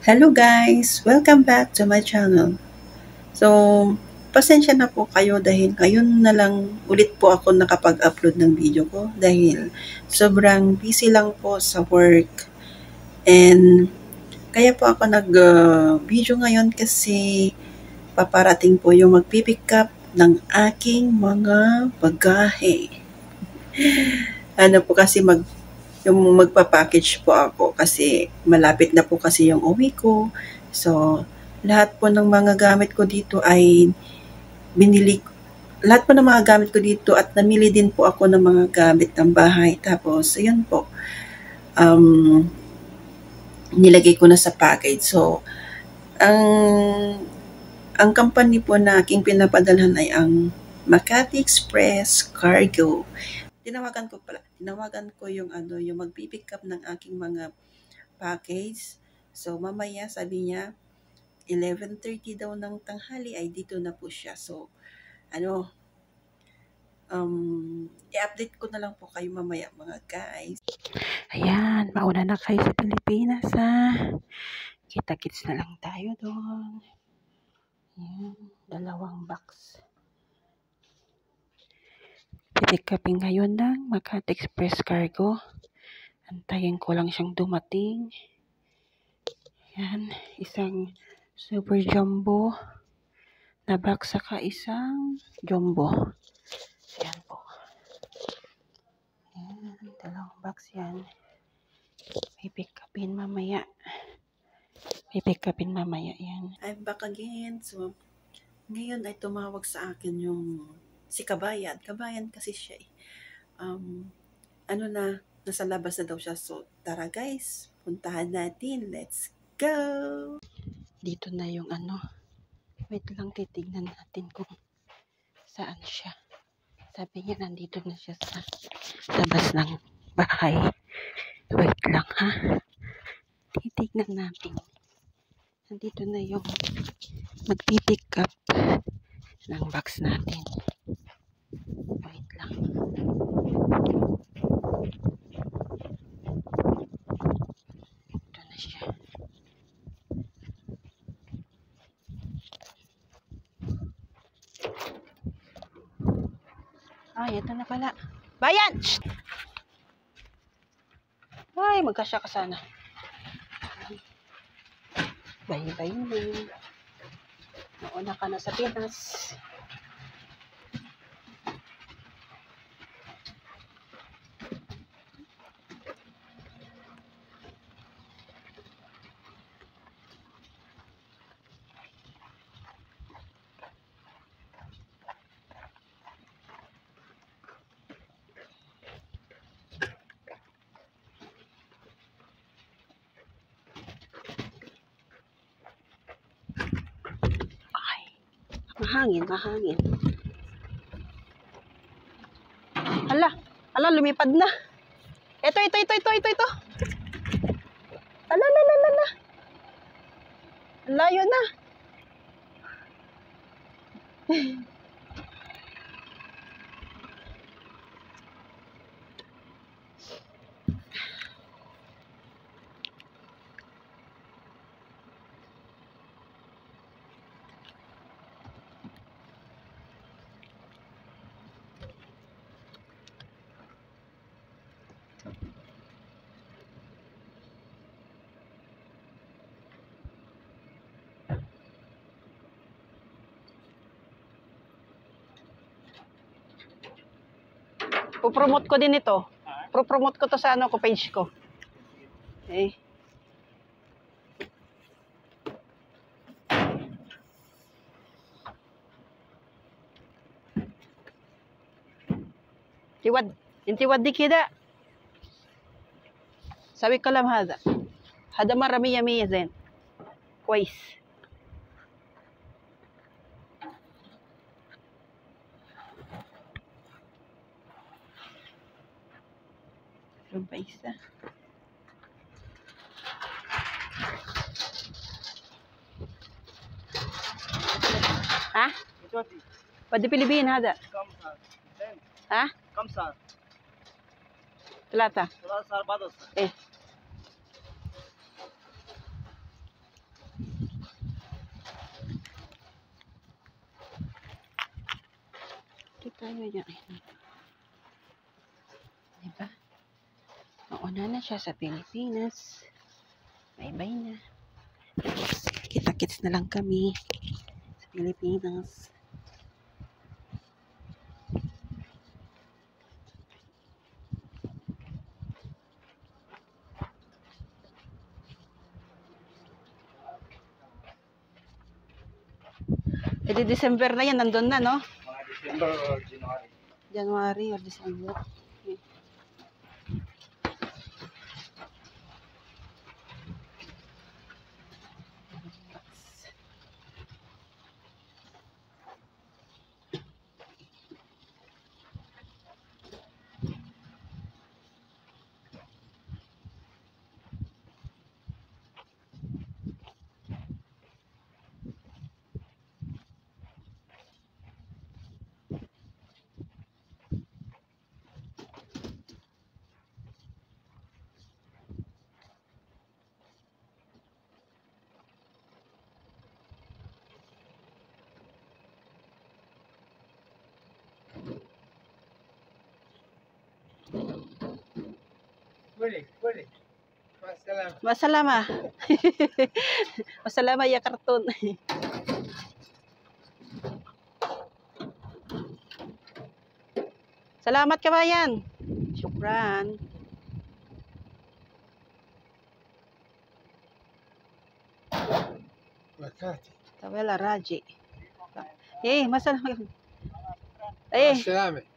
Hello guys! Welcome back to my channel. So, pasensya na po kayo dahil ngayon na lang ulit po ako nakapag-upload ng video ko dahil sobrang busy lang po sa work. And kaya po ako nag-video ngayon kasi paparating po yung magpipick up ng aking mga bagahe. Ano po kasi yung magpa-package po ako kasi malapit na po kasi yung uwi ko. So, lahat po ng mga gamit ko dito ay binili lahat po ng mga gamit ko dito at namili din po ako ng mga gamit ng bahay. Tapos, ayun po, nilagay ko na sa package. So, ang ang company po na aking pinapadalhan ay ang Makati Express Cargo. Tinawagan ko yung yung magpi-pick up ng aking mga package. So, mamaya sabi niya, 11:30 daw ng tanghali ay dito na po siya. So, i-update ko na lang po kayo mamaya mga guys. Ayan, mauna na kayo sa Pilipinas ha. Kita-kits na lang tayo doon. Ayan, 2 box. Pipick upin ngayon ng Makati Express Cargo. Antayin ko lang siyang dumating. Ayan, isang super jumbo na box saka isang jumbo. Ayan po. Ayan, 2 box yan. Pipick upin mamaya. Yan. I'm back again. So, ngayon ay tumawag sa akin yung si Kabayan. Kabayan kasi siya eh. Nasa labas na daw siya. So, tara guys, puntahan natin. Let's go! Dito na yung wait lang, titignan natin kung saan siya. Sabi niya nandito na siya sa labas ng bahay. Wait lang ha. Titignan natin. Nandito na yung magpipick up ng box natin. Wait lang. Ito na siya. Ay, ito na pala. Bayan! Shh! Ay, magkasya ka sana. Bayin. Nauna ka na sa Pinas. Mahangin. Ala, lumipad na. Ito. Ala. Layo na. Pupromote ko din ito. Propromote ko to sa ko page ko. Okay. Intiwad di kida. Sabi ko lang hada marami yami zen. Kwais. Pa isa. Ha? Pwede Pilipin hada. Ha? Kamsar. Talata. Bados. Eh. Dito tayo yan. Diba? Mauna na siya sa Pilipinas. Bye-bye na. Kita-kits na lang kami sa Pilipinas. E di December na yan, nandun na, no? Mga December or January. January or December. Okay. Boleh. Wassalam. Masalama. Masalama ya karton. Salamat kabayan. Syukran. Makati. Tawela Raji. Masalama. Wassalam.